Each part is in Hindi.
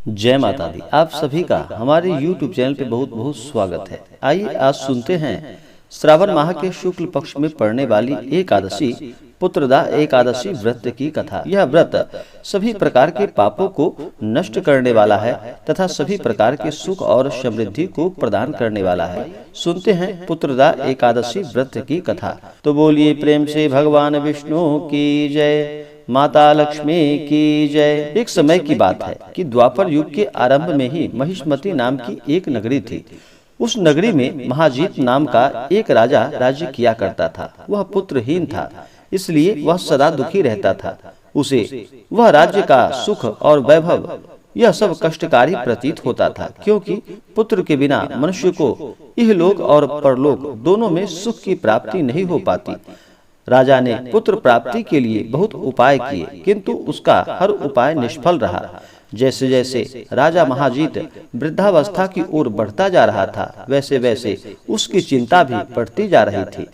जय माता दी। आप सभी का हमारे YouTube चैनल पे बहुत बहुत स्वागत है। आइए आज सुनते हैं श्रावण माह के शुक्ल पक्ष में पड़ने वाली एकादशी पुत्रदा एकादशी व्रत की कथा। यह व्रत सभी प्रकार के पापों को नष्ट करने वाला है तथा सभी प्रकार के सुख और समृद्धि को प्रदान करने वाला है। सुनते हैं पुत्रदा एकादशी व्रत की कथा। तो बोलिए प्रेम से भगवान विष्णु की जय, माता लक्ष्मी की जय। एक समय की बात है कि द्वापर युग के आरंभ में ही महिष्मती नाम की एक नगरी थी। उस नगरी में महाजीत नाम का एक राजा राज्य किया करता था। वह पुत्रहीन था, इसलिए वह सदा दुखी रहता था। उसे वह राज्य का सुख और वैभव यह सब कष्टकारी प्रतीत होता था, क्योंकि पुत्र के बिना मनुष्य को इहलोक और परलोक दोनों में सुख की प्राप्ति नहीं हो पाती। राजा ने पुत्र प्राप्ति के लिए बहुत उपाय किए, किंतु उसका हर उपाय निष्फल रहा। जैसे जैसे राजा महाजीत वृद्धावस्था की ओर बढ़ता जा रहा था, वैसे वैसे उसकी चिंता भी बढ़ती जा रही थी।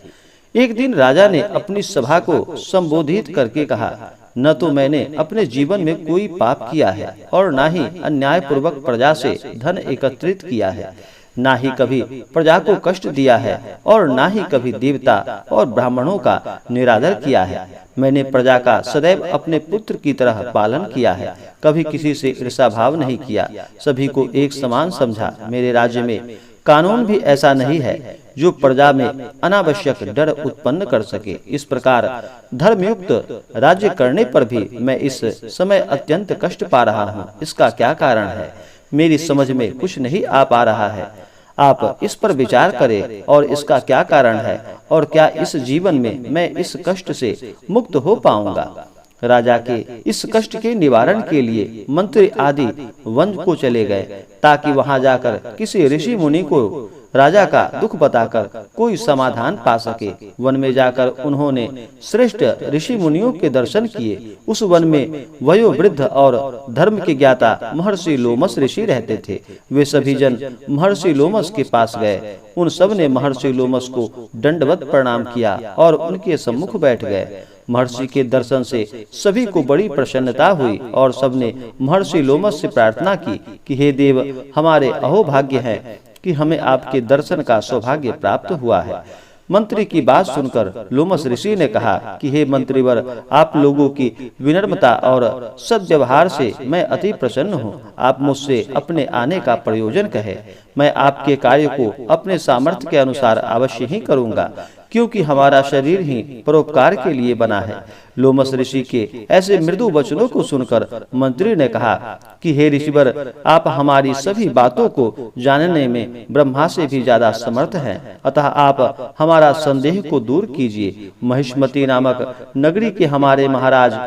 एक दिन राजा ने अपनी सभा को संबोधित करके कहा, न तो मैंने अपने जीवन में कोई पाप किया है और न ही अन्यायपूर्वक प्रजा से धन एकत्रित किया है, ना ही कभी प्रजा को कष्ट दिया है और ना ही कभी देवता और ब्राह्मणों का निरादर किया है। मैंने प्रजा का सदैव अपने पुत्र की तरह पालन किया है, कभी किसी से ईर्ष्या भाव नहीं किया, सभी को एक समान समझा। मेरे राज्य में कानून भी ऐसा नहीं है जो प्रजा में अनावश्यक डर उत्पन्न कर सके। इस प्रकार धर्मयुक्त राज्य करने पर भी मैं इस समय अत्यंत कष्ट पा रहा हूँ। इसका क्या कारण है, मेरी समझ में कुछ नहीं आ पा रहा है। आप इस पर विचार करें और इसका क्या कारण है और क्या इस जीवन में मैं इस कष्ट से मुक्त हो पाऊंगा। राजा के इस कष्ट के निवारण के लिए मंत्री आदि वन को चले गए, ताकि वहां जाकर किसी ऋषि मुनि को राजा का दुख बताकर कोई समाधान पा सके। वन में जाकर उन्होंने श्रेष्ठ ऋषि मुनियों के दर्शन किए। उस वन में वयोवृद्ध और धर्म के ज्ञाता महर्षि लोमस ऋषि रहते थे। वे सभी जन महर्षि लोमस के पास गए। उन सब ने महर्षि लोमस को दंडवत प्रणाम किया और उनके सम्मुख बैठ गए। महर्षि के दर्शन से सभी को बड़ी प्रसन्नता हुई और सबने महर्षि लोमस से प्रार्थना की कि हे देव, हमारे अहोभाग्य है कि हमें आपके दर्शन का सौभाग्य प्राप्त हुआ है। मंत्री की बात सुनकर लोमस ऋषि ने कहा कि हे मंत्रीवर, आप लोगों की विनम्रता और सद्व्यवहार से मैं अति प्रसन्न हूँ। आप मुझसे अपने आने का प्रयोजन कहे, मैं आपके कार्य को अपने सामर्थ्य के अनुसार अवश्य ही करूँगा, क्योंकि हमारा शरीर ही परोपकार के लिए बना है। लोमस ऋषि के ऐसे मृदु वचनों को सुनकर मंत्री ने कहा कि हे ऋषिवर, आप हमारी सभी बातों को जानने में ब्रह्मा से भी ज्यादा समर्थ हैं, अतः आप हमारा संदेह को दूर कीजिए। महिष्मती नामक नगरी के हमारे महाराज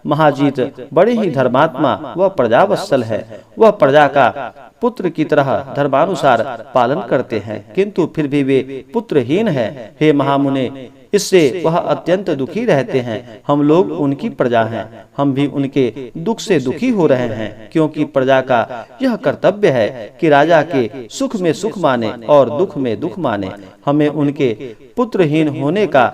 महाजीत बड़े ही धर्मात्मा व प्रजावत्सल है। वह प्रजा का पुत्र की तरह धर्मानुसार पालन करते हैं, किंतु फिर भी वे पुत्रहीन हैं। हे महामुने, इससे वह अत्यंत दुखी रहते हैं। हम लोग उनकी प्रजा हैं, हम भी उनके दुख से दुखी हो रहे हैं, क्योंकि प्रजा का यह कर्तव्य है कि राजा के सुख में सुख माने और दुख में दुख माने। हमें उनके पुत्रहीन होने का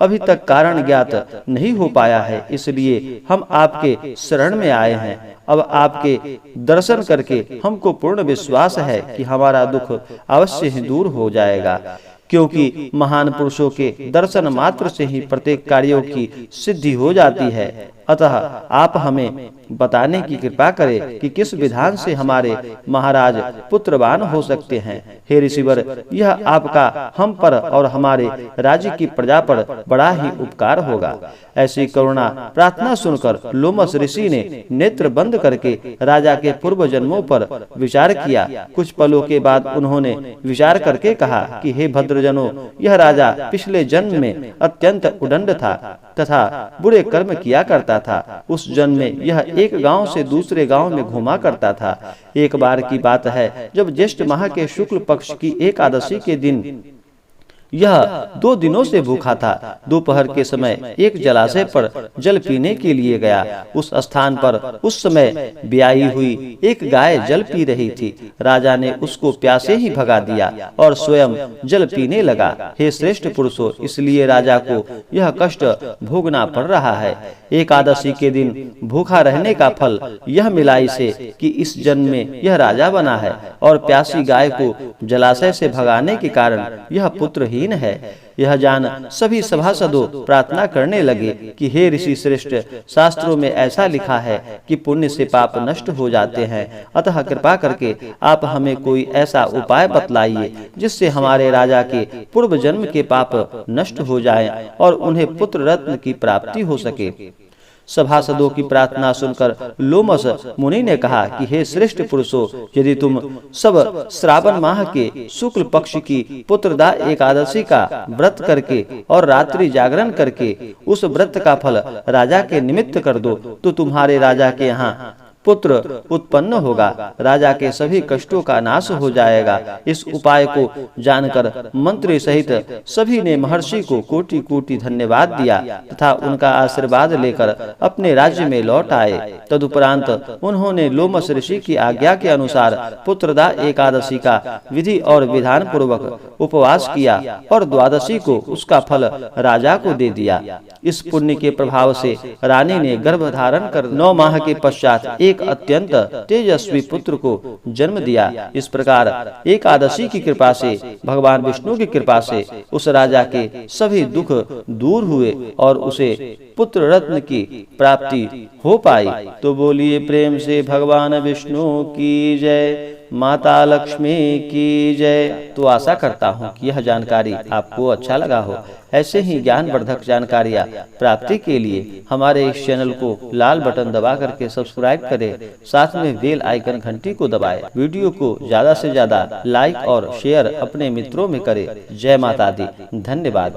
अभी तक कारण ज्ञात नहीं हो पाया है, इसलिए हम आपके शरण में आए हैं। अब आपके दर्शन करके हमको पूर्ण विश्वास है कि हमारा दुख अवश्य ही दूर हो जाएगा, क्योंकि महान पुरुषों के दर्शन मात्र से ही प्रत्येक कार्यों की सिद्धि हो जाती है। अतः आप हमें बताने की कृपा करें कि किस विधान से हमारे महाराज पुत्रवान हो सकते हैं। हे ऋषिवर, यह आपका हम पर और हमारे राज्य की प्रजा पर बड़ा ही उपकार होगा। ऐसी करुणा प्रार्थना सुनकर लोमस ऋषि ने नेत्र बंद करके राजा के पूर्व जन्मों पर विचार किया। कुछ पलों के बाद उन्होंने विचार करके कहा कि हे भद्रजनों, यह राजा पिछले जन्म में अत्यंत उदंड था तथा बुरे कर्म किया करता था। उस जन्म में यह एक गांव से दूसरे गांव में घूमा करता था। एक बार की बात है, जब ज्येष्ठ माह के शुक्ल पक्ष की एकादशी के दिन यह 2 दिनों से भूखा था। दोपहर के समय एक जलाशय पर जल पीने के लिए गया। उस स्थान पर उस समय ब्याई हुई एक गाय जल पी रही थी। राजा ने उसको प्यासे ही भगा दिया और स्वयं जल पीने लगा। हे श्रेष्ठ पुरुषों, इसलिए राजा को यह कष्ट भोगना पड़ रहा है। एकादशी के दिन भूखा रहने का फल यह मिला इसे कि इस जन्म में यह राजा बना है और प्यासी गाय को जलाशय से भगाने के कारण यह पुत्रहीन है। यह जान सभी सभासदों प्रार्थना करने लगे कि हे ऋषि श्रेष्ठ, शास्त्रों में ऐसा लिखा है कि पुण्य से पाप नष्ट हो जाते हैं, अतः कृपा करके आप हमें कोई ऐसा उपाय बतलाइए जिससे हमारे राजा के पूर्व जन्म के पाप नष्ट हो जाएं और उन्हें पुत्र रत्न की प्राप्ति हो सके। सभासदों की प्रार्थना सुनकर लोमस मुनि ने कहा कि हे श्रेष्ठ पुरुषों, यदि तुम सब श्रावण माह के शुक्ल पक्ष की पुत्रदा एकादशी का व्रत करके और रात्रि जागरण करके उस व्रत का फल राजा के निमित्त कर दो तो तुम्हारे राजा के यहाँ पुत्र उत्पन्न होगा। राजा के सभी कष्टों का नाश हो जाएगा। इस उपाय को जानकर मंत्री सहित सभी ने महर्षि को कोटि कोटि धन्यवाद दिया तथा उनका आशीर्वाद लेकर अपने राज्य में लौट आए। तदुपरांत उन्होंने लोमस ऋषि की आज्ञा के अनुसार पुत्रदा एकादशी का विधि और विधान पूर्वक उपवास किया और द्वादशी को उसका फल राजा को दे दिया। इस पुण्य के प्रभाव से रानी ने गर्भ धारण कर 9 माह के पश्चात एक अत्यंत तेजस्वी पुत्र को जन्म दिया। इस प्रकार एकादशी की कृपा से, भगवान विष्णु की कृपा से उस राजा के सभी दुख दूर हुए और उसे पुत्र रत्न की प्राप्ति हो पाई। तो बोलिए प्रेम से भगवान विष्णु की जय, माता लक्ष्मी की जय। तो आशा करता हूँ कि यह जानकारी आपको अच्छा लगा हो। ऐसे ही ज्ञानवर्धक जानकारियाँ प्राप्ति के लिए हमारे इस चैनल को लाल बटन दबा करके सब्सक्राइब करें, साथ में बेल आइकन घंटी को दबाएं। वीडियो को ज्यादा से ज्यादा लाइक और शेयर अपने मित्रों में करें। जय माता दी। धन्यवाद।